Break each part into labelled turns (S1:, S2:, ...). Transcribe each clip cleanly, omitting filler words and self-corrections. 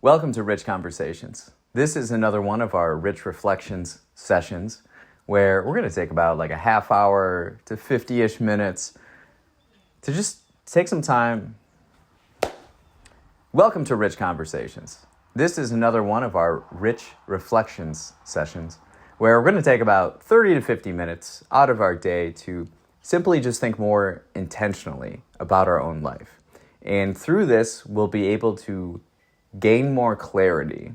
S1: Welcome to Rich Conversations. This is another one of our Rich Reflections sessions where we're going to take about like a half hour to 50-ish minutes to just take some time. Welcome to Rich Conversations. This is another one of our Rich Reflections sessions where we're going to take about 30 to 50 minutes out of our day to simply just think more intentionally about our own life. And through this, we'll be able to gain more clarity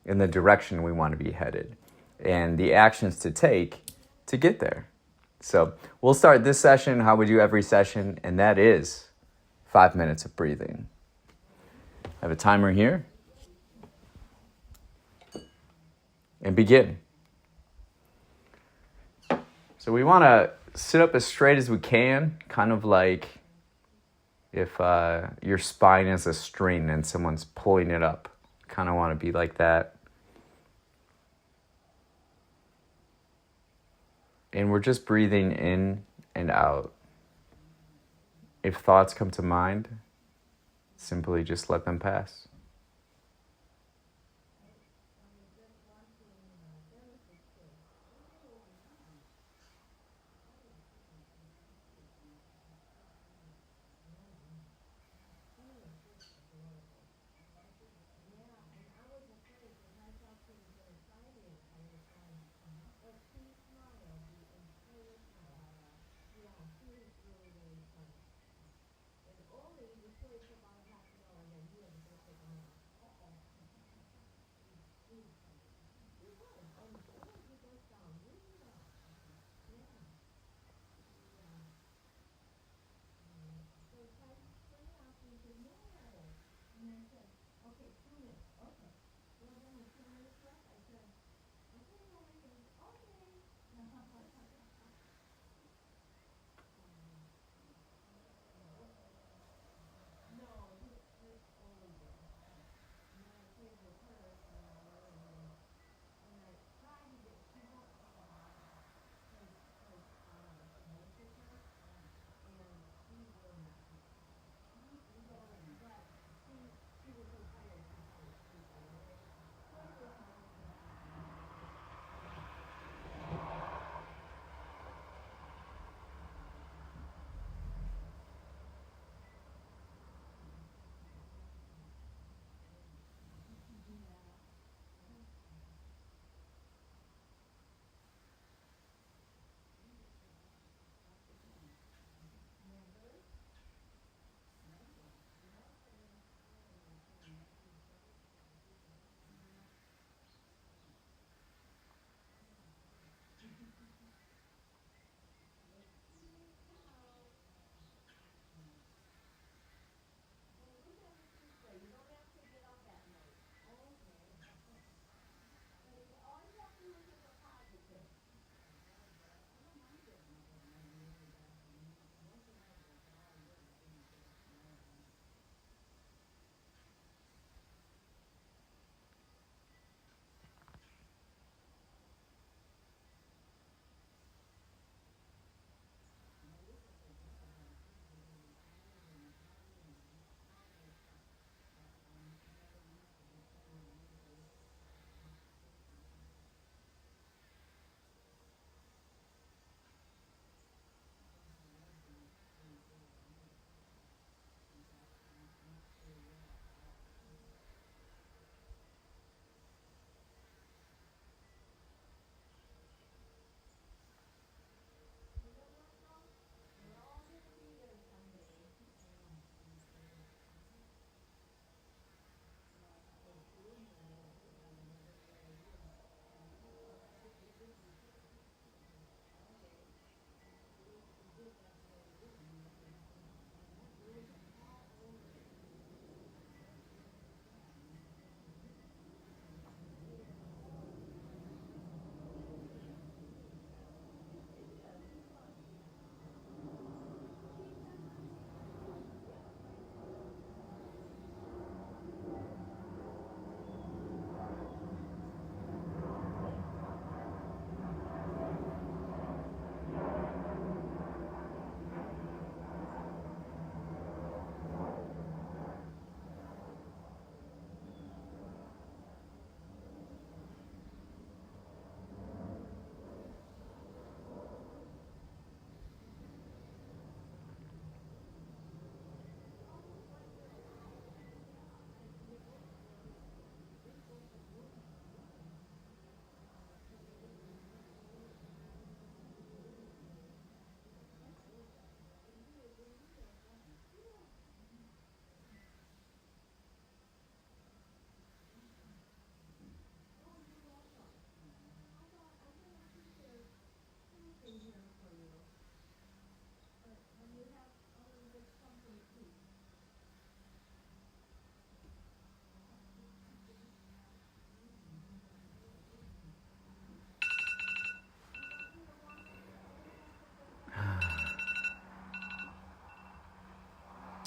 S1: in the direction we want to be headed and the actions to take to get there. So we'll start this session how we do every session, and that is 5 minutes of breathing. I have a timer here. And begin. So we want to sit up as straight as we can, kind of like if your spine is a string and someone's pulling it up. Kind of want to be like that. And we're just breathing in and out. If thoughts come to mind, simply just let them pass.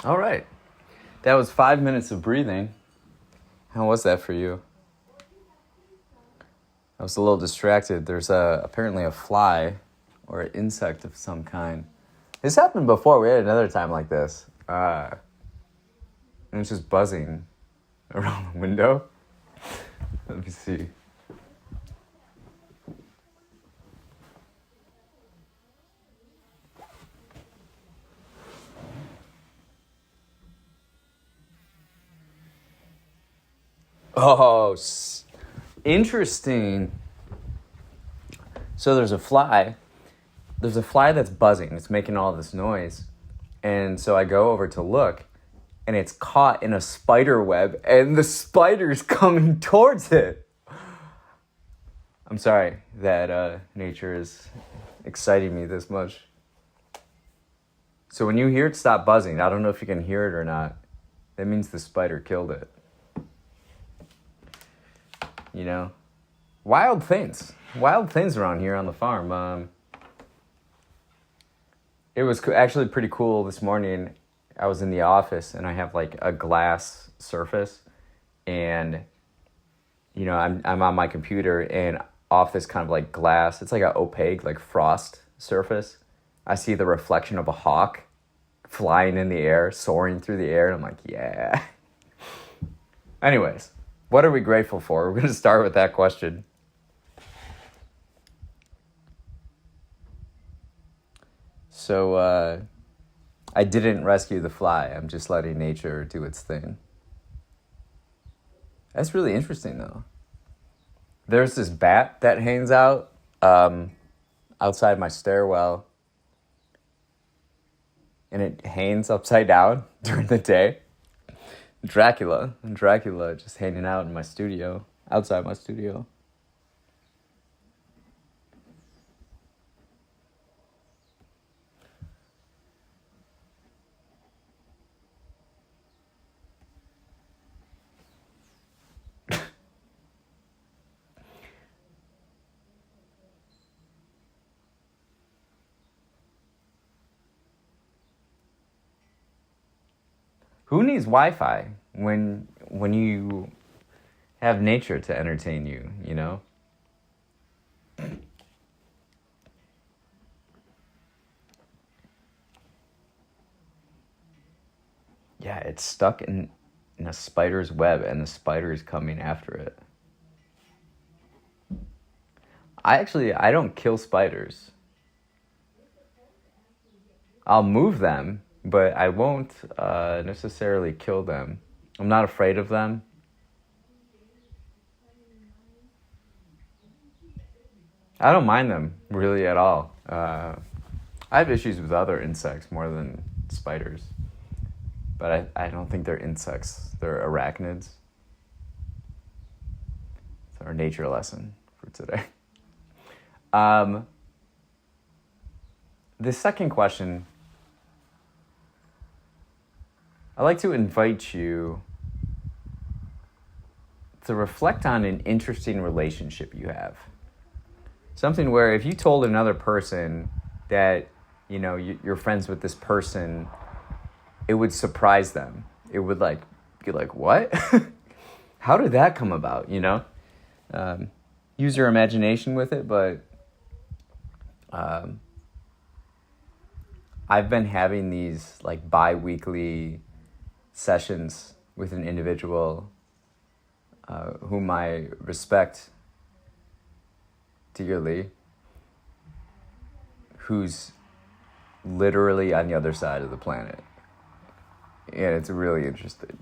S1: All right. That was 5 minutes of breathing. How was that for you? I was a little distracted. There's apparently a fly or an insect of some kind. This happened before. We had another time like this. And it's just buzzing around the window. Let me see. Oh, interesting. So there's a fly. There's a fly that's buzzing. It's making all this noise. And so I go over to look, and it's caught in a spider web, and the spider's coming towards it. I'm sorry that nature is exciting me this much. So when you hear it stop buzzing, I don't know if you can hear it or not. That means the spider killed it. You know? Wild things around here on the farm. It was actually pretty cool this morning. I was in the office and I have like a glass surface, and you know, I'm on my computer, and off this kind of like glass, it's like an opaque like frost surface, I see the reflection of a hawk flying in the air, soaring through the air, and I'm like, yeah. Anyways, what are we grateful for? We're going to start with that question. So, I didn't rescue the fly. I'm just letting nature do its thing. That's really interesting, though. There's this bat that hangs out outside my stairwell, and it hangs upside down during the day. Dracula just hanging out in my studio, outside my studio. Who needs Wi-Fi when you have nature to entertain you, you know? Yeah, it's stuck in a spider's web, and the spider is coming after it. I don't kill spiders. I'll move them, but I won't necessarily kill them. I'm not afraid of them. I don't mind them really at all. I have issues with other insects more than spiders. But I don't think they're insects. They're arachnids. It's our nature lesson for today. The second question, I'd like to invite you to reflect on an interesting relationship you have. Something where if you told another person that, you know, you're friends with this person, it would surprise them. It would be like, what? How did that come about, you know? Use your imagination with it, but I've been having these like bi-weekly sessions with an individual whom I respect dearly, who's literally on the other side of the planet. And it's really interesting.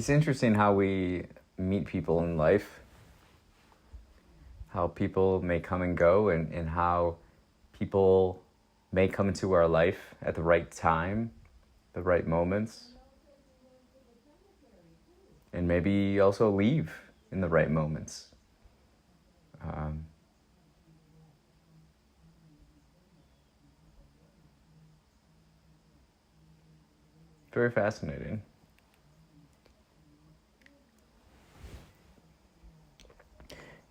S1: It's interesting how we meet people in life, how people may come and go, and how people may come into our life at the right time, the right moments, and maybe also leave in the right moments. Very fascinating.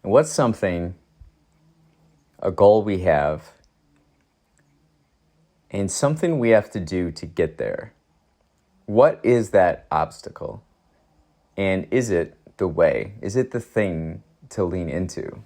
S1: And what's something, a goal we have, and something we have to do to get there? What is that obstacle? And is it the way? Is it the thing to lean into?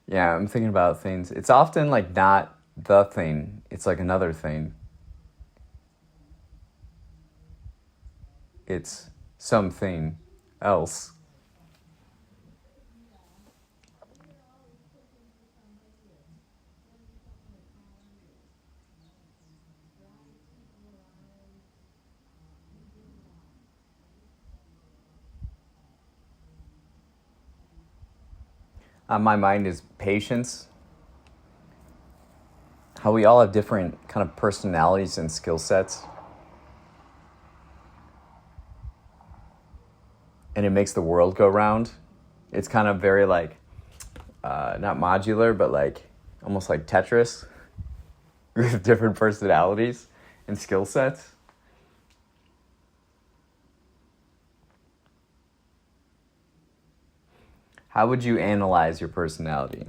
S1: Yeah, I'm thinking about things. It's often like not the thing, it's like another thing. It's something else. On my mind is patience. How we all have different kind of personalities and skill sets. And it makes the world go round. It's kind of very like, not modular, but like almost like Tetris with different personalities and skill sets. How would you analyze your personality?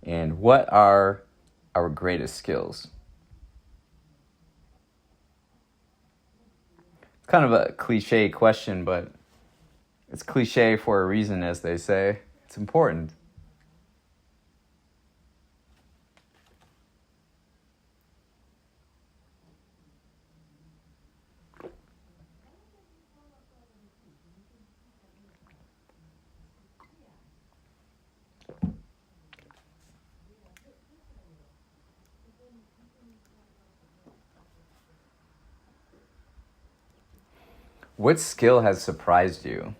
S1: And what are our greatest skills? It's kind of a cliche question, but it's cliche for a reason, as they say. It's important. What skill has surprised you?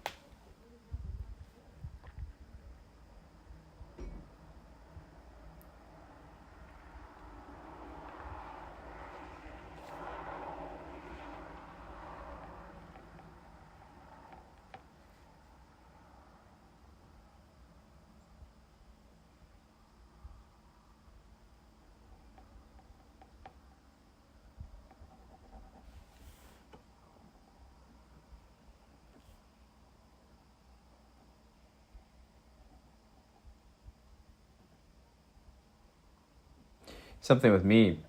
S1: Something with me,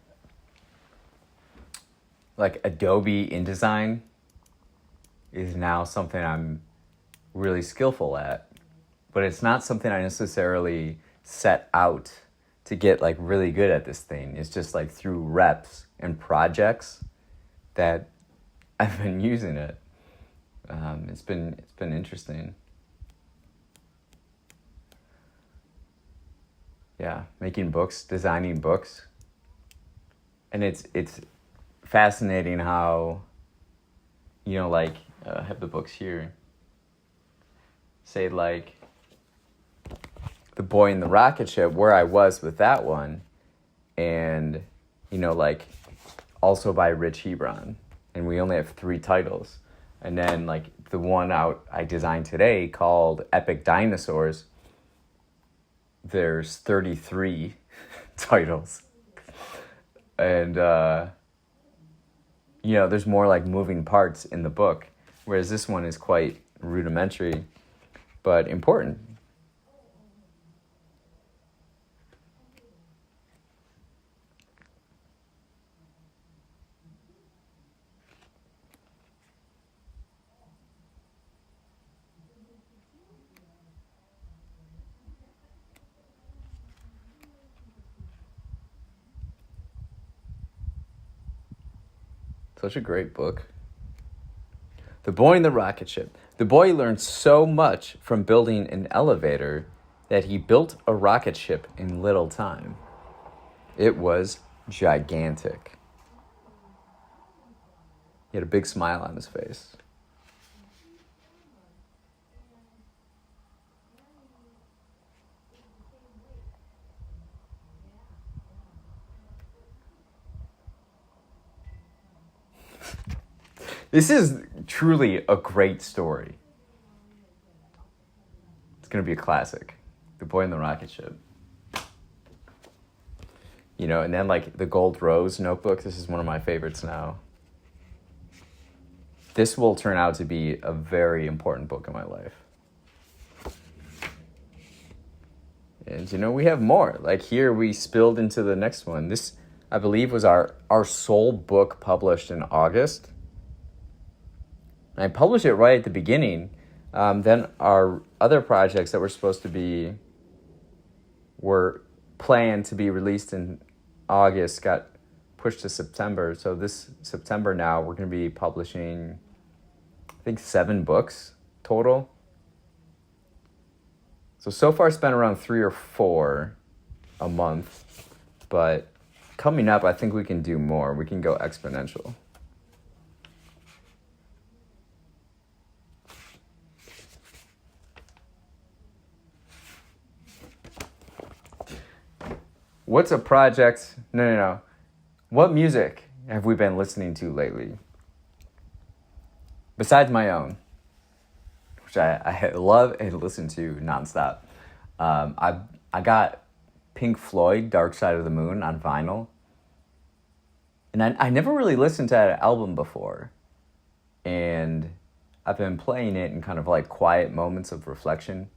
S1: like Adobe InDesign is now something I'm really skillful at, but it's not something I necessarily set out to get like really good at this thing. It's just like through reps and projects that I've been using it. It's been interesting. Yeah, making books, designing books, and it's fascinating how, like I have the books here. Say like The Boy in the Rocket Ship, where I was with that one, and like also by Rich Hebron, and we only have 3 titles, and then like the one out I designed today called Epic Dinosaurs. There's 33 titles. And, there's more like moving parts in the book, whereas this one is quite rudimentary, but important. Such a great book. The Boy in the Rocket Ship. The boy learned so much from building an elevator that he built a rocket ship in little time. It was gigantic. He had a big smile on his face. This is truly a great story. It's going to be a classic. The Boy in the Rocket Ship. And then like the Gold Rose notebook. This is one of my favorites now. This will turn out to be a very important book in my life. And we have more. Like here we spilled into the next one. This, I believe, was our sole book published in August. I published it right at the beginning. Then our other projects that were planned to be released in August got pushed to September. So this September now, we're going to be publishing, I think, 7 books total. So far it's been around 3 or 4 a month. But coming up, I think we can do more. We can go exponential. What's a project? No. What music have we been listening to lately? Besides my own, which I love and listen to nonstop. I got Pink Floyd, Dark Side of the Moon on vinyl. And I never really listened to that album before. And I've been playing it in kind of like quiet moments of reflection.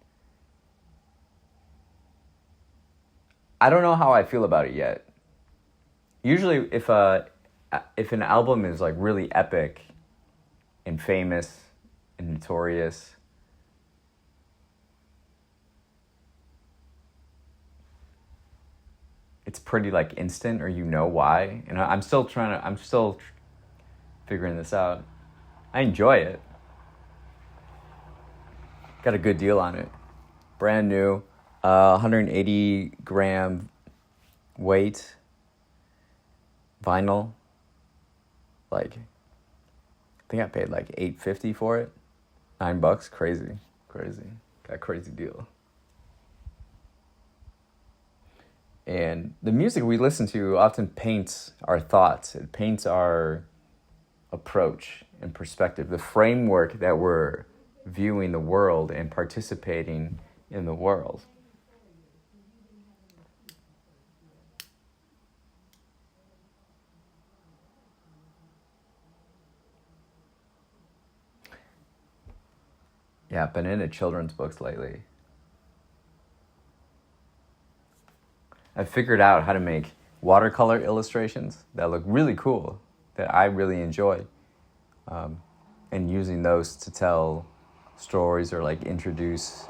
S1: I don't know how I feel about it yet. Usually if an album is like really epic and famous and notorious, it's pretty like instant, or why. And I'm still figuring this out. I enjoy it. Got a good deal on it. Brand new. 180 gram weight vinyl. Like, I think I paid like $8.50 for it. $9. Crazy. Got a crazy deal. And the music we listen to often paints our thoughts. It paints our approach and perspective, the framework that we're viewing the world and participating in the world. Yeah, I've been into children's books lately. I've figured out how to make watercolor illustrations that look really cool, that I really enjoy. And using those to tell stories or like introduce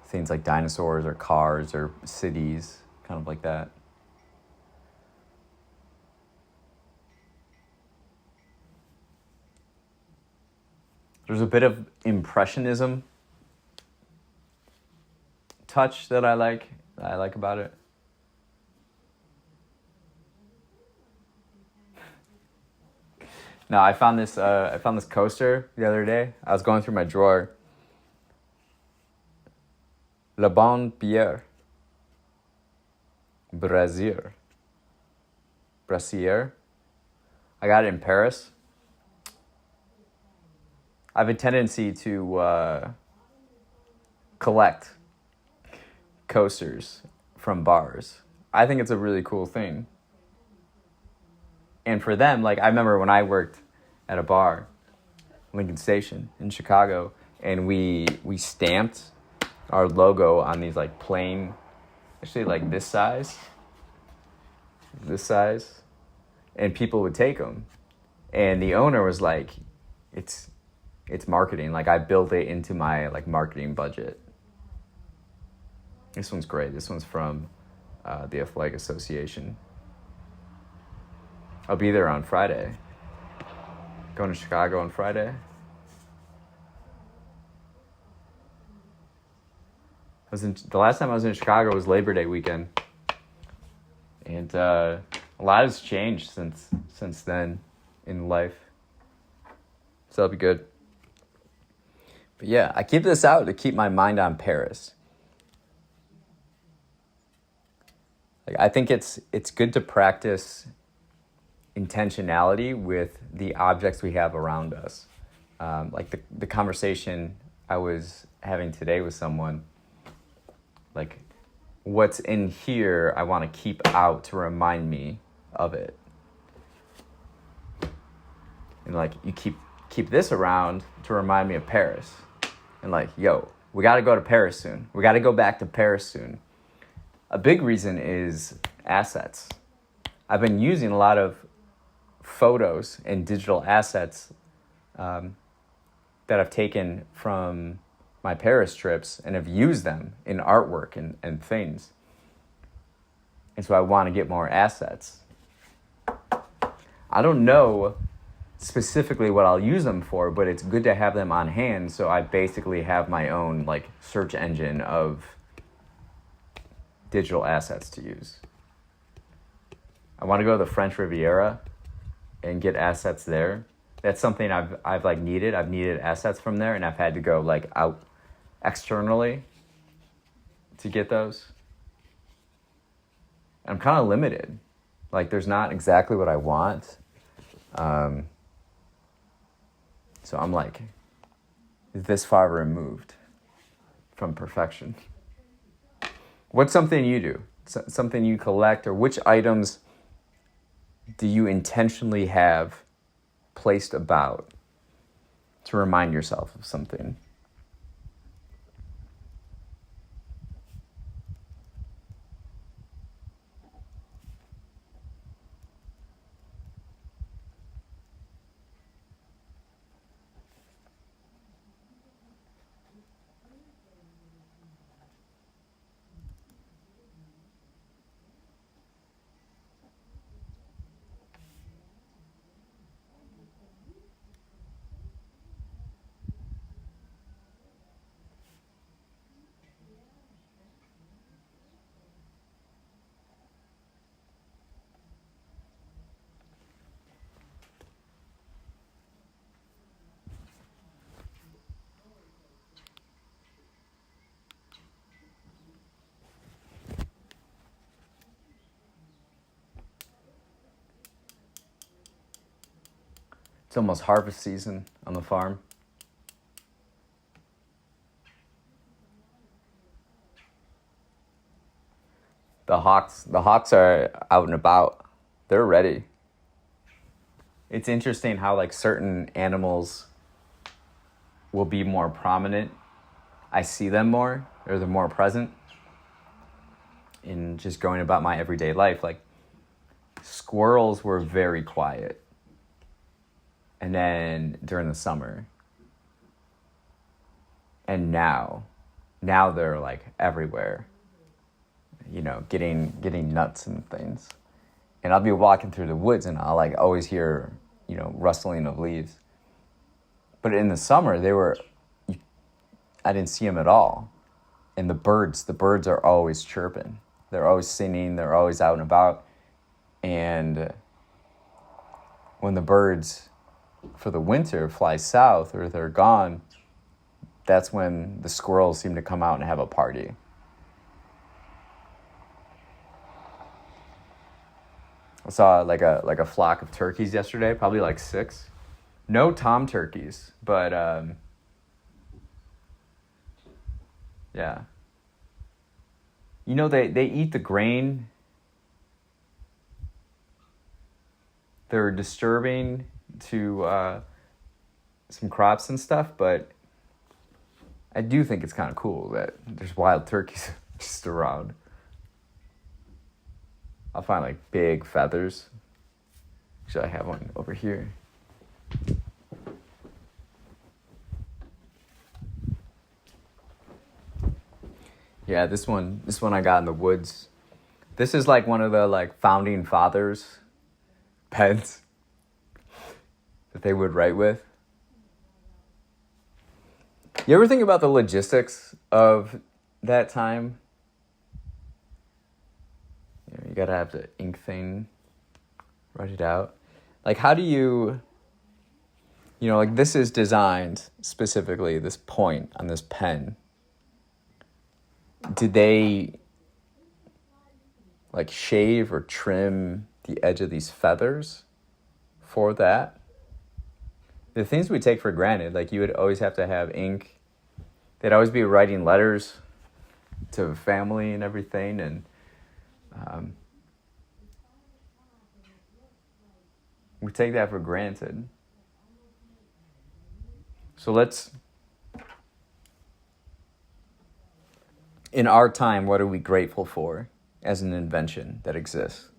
S1: things like dinosaurs or cars or cities, kind of like that. There's a bit of impressionism touch that I like about it. Now I found this coaster the other day. I was going through my drawer. La Bonne Bière. Brazier. I got it in Paris. I have a tendency to collect coasters from bars. I think it's a really cool thing. And for them, like, I remember when I worked at a bar, Lincoln Station in Chicago, and we stamped our logo on these like plain, actually like this size, and people would take them. And the owner was like, it's marketing. Like, I built it into my like marketing budget. This one's great. This one's from the Athletic Association. I'll be there on Friday. Going to Chicago on Friday. The last time I was in Chicago was Labor Day weekend. And a lot has changed since then in life. So that'll be good. But yeah, I keep this out to keep my mind on Paris. Like, I think it's good to practice intentionality with the objects we have around us. Like the conversation I was having today with someone, like, what's in here I want to keep out to remind me of it. And like, you keep this around to remind me of Paris. And like, yo, we got to go to Paris soon. We got to go back to Paris soon. A big reason is assets. I've been using a lot of photos and digital assets that I've taken from my Paris trips and have used them in artwork and things. And so I want to get more assets. I don't know specifically what I'll use them for, but it's good to have them on hand, so I basically have my own like search engine of digital assets to use. I want to go to the French Riviera and get assets there. That's something I've like needed. I've needed assets from there, and I've had to go like out externally to get those. I'm kind of limited. Like, there's not exactly what I want. So I'm like this far removed from perfection. What's something you do? Something you collect, or which items do you intentionally have placed about to remind yourself of something? It's almost harvest season on the farm. The hawks are out and about. They're ready. It's interesting how like certain animals will be more prominent. I see them more, or they're more present in just going about my everyday life. Like, squirrels were very quiet. And then during the summer. And now they're like everywhere. You know, getting nuts and things. And I'll be walking through the woods and I'll like always hear, you know, rustling of leaves. But in the summer, I didn't see them at all. And the birds are always chirping. They're always singing, they're always out and about. And when the birds for the winter fly south, or they're gone, that's when the squirrels seem to come out and have a party. I saw like a flock of turkeys yesterday, probably like 6. No tom turkeys, but yeah. You know, they eat the grain They're disturbing to some crops and stuff, but I do think it's kind of cool that there's wild turkeys just around. I'll find like big feathers. Actually, I have one over here. Yeah, this one I got in the woods. This is like one of the like founding fathers' pens that they would write with. You ever think about the logistics of that time? You gotta have the ink thing, write it out. Like, how do you, like this is designed specifically, this point on this pen. Did they like shave or trim the edge of these feathers for that? The things we take for granted, like you would always have to have ink. They'd always be writing letters to family and everything, and we take that for granted. So let's, in our time, what are we grateful for as an invention that exists?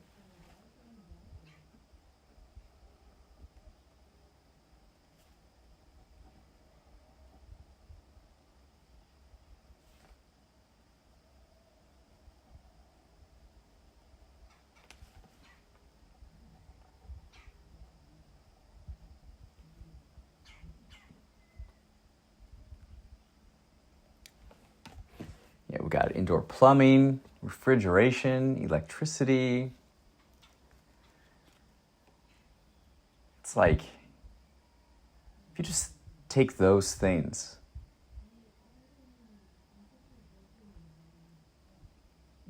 S1: Yeah, we got indoor plumbing, refrigeration, electricity. It's like, if you just take those things,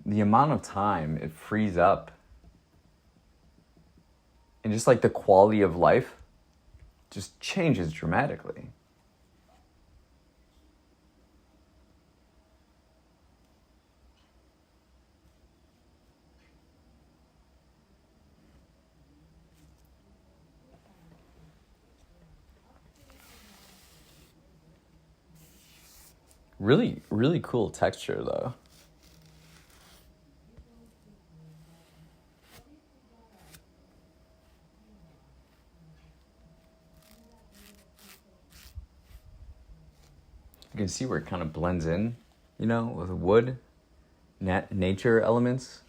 S1: the amount of time it frees up and just like the quality of life just changes dramatically. Really, really cool texture though. You can see where it kind of blends in, with wood, nature elements.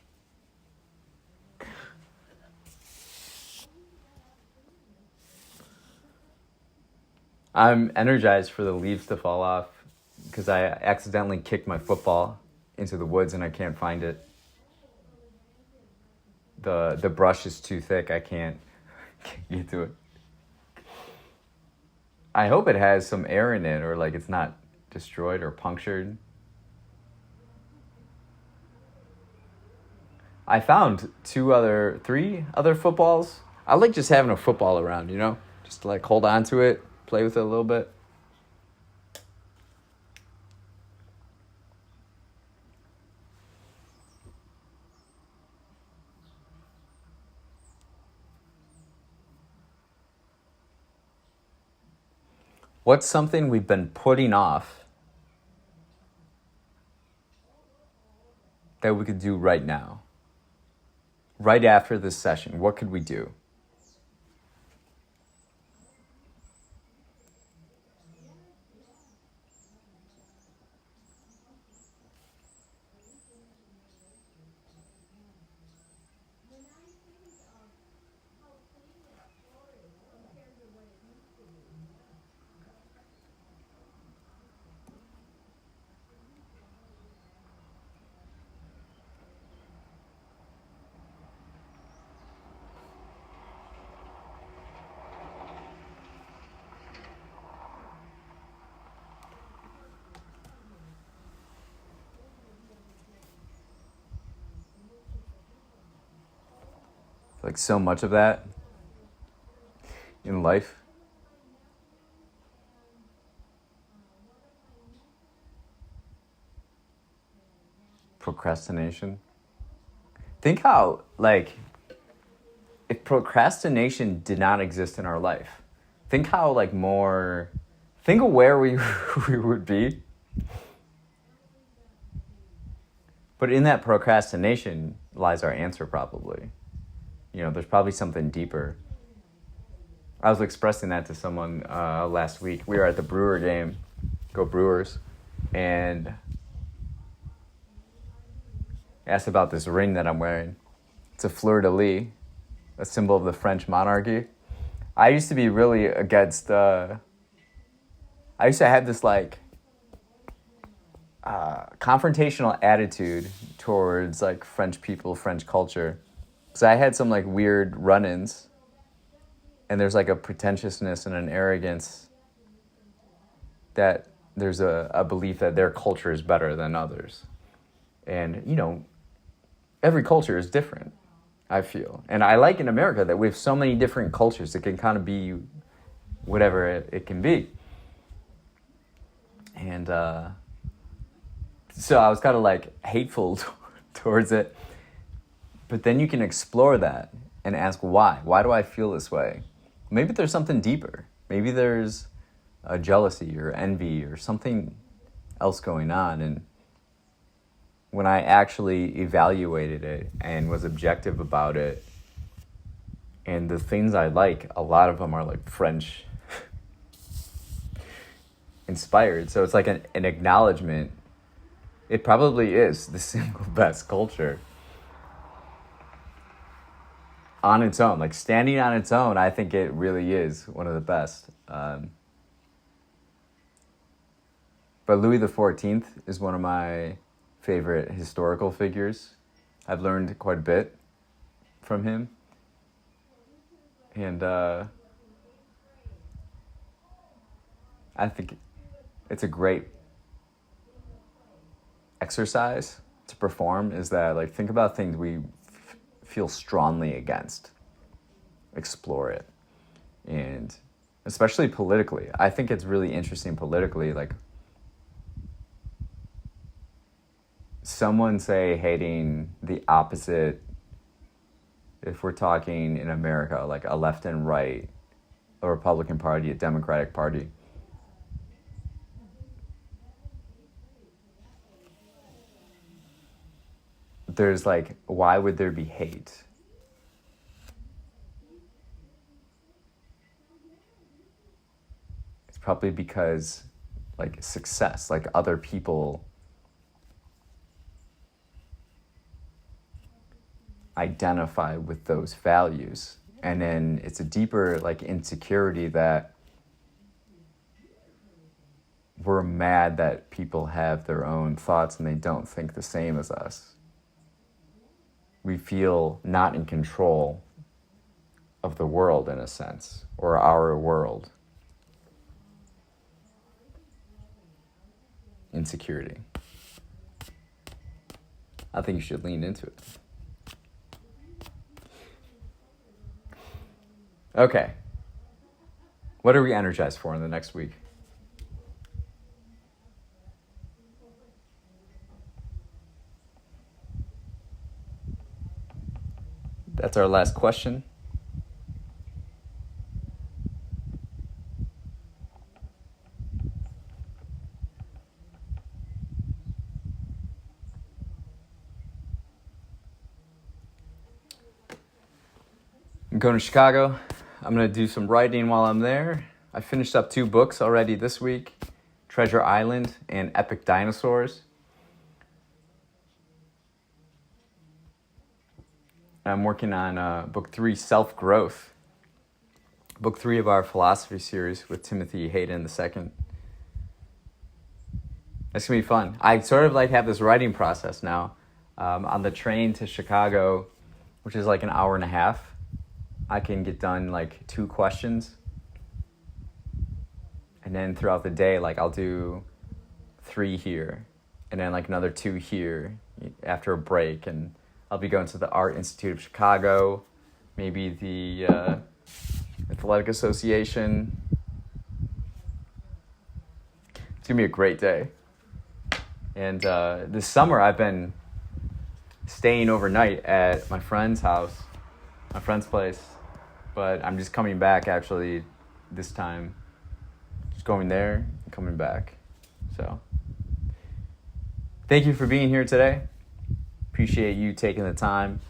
S1: I'm energized for the leaves to fall off because I accidentally kicked my football into the woods and I can't find it. The brush is too thick. I can't get to it. I hope it has some air in it, or like it's not destroyed or punctured. I found 3 other footballs. I like just having a football around, just to like hold on to it, play with it a little bit. What's something we've been putting off that we could do right now? Right after this session, what could we do? Like so much of that in life. Procrastination. Think how, like, if procrastination did not exist in our life, think how think of where we would be. But in that procrastination lies our answer, probably. There's probably something deeper. I was expressing that to someone last week. We were at the Brewer game, go Brewers, and asked about this ring that I'm wearing. It's a fleur-de-lis, a symbol of the French monarchy. I used to be really against, I used to have this confrontational attitude towards French people, French culture. Because I had some weird run-ins, and there's a pretentiousness and an arrogance that there's a belief that their culture is better than others. And, every culture is different, I feel. And I like in America that we have so many different cultures. It can kind of be whatever it can be. And so I was kind of hateful towards it. But then you can explore that and ask why. Why do I feel this way? Maybe there's something deeper. Maybe there's a jealousy or envy or something else going on. And when I actually evaluated it and was objective about it, and the things I like, a lot of them are French inspired. So it's an acknowledgement. It probably is the single best culture on its own. Standing on its own, I think it really is one of the best. But Louis XIV is one of my favorite historical figures. I've learned quite a bit from him. And I think it's a great exercise to perform, is that think about things we feel strongly against. Explore it. And especially politically. I think it's really interesting politically, someone say hating the opposite, if we're talking in America, a left and right, a Republican Party, a Democratic Party. There's why would there be hate? It's probably because success, other people identify with those values. And then it's a deeper insecurity that we're mad that people have their own thoughts and they don't think the same as us. We feel not in control of the world, in a sense, or our world. Insecurity. I think you should lean into it. Okay. What are we energized for in the next week? That's our last question. I'm going to Chicago. I'm going to do some writing while I'm there. I finished up 2 books already this week, Treasure Island and Epic Dinosaurs. I'm working on book 3, Self-Growth. Book 3 of our philosophy series with Timothy Hayden II. It's going to be fun. I sort of have this writing process now. On the train to Chicago, which is an hour and a half, I can get done 2 questions. And then throughout the day, I'll do 3 here. And then another 2 here after a break. And I'll be going to the Art Institute of Chicago, maybe the Athletic Association. It's going to be a great day. And this summer I've been staying overnight at my friend's house my friend's place, but I'm just coming back actually this time. Just going there and coming back. So thank you for being here today. Appreciate you taking the time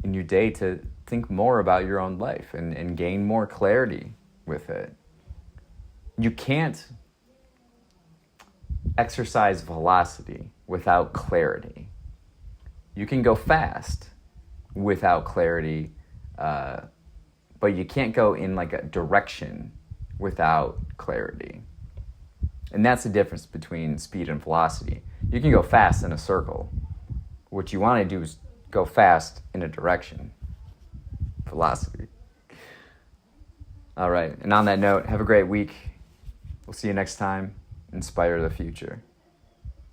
S1: in your day to think more about your own life and gain more clarity with it. You can't exercise velocity without clarity. You can go fast without clarity, but you can't go in like a direction without clarity. And that's the difference between speed and velocity. You can go fast in a circle. What you want to do is go fast in a direction. Velocity. All right. And on that note, have a great week. We'll see you next time. Inspire the future.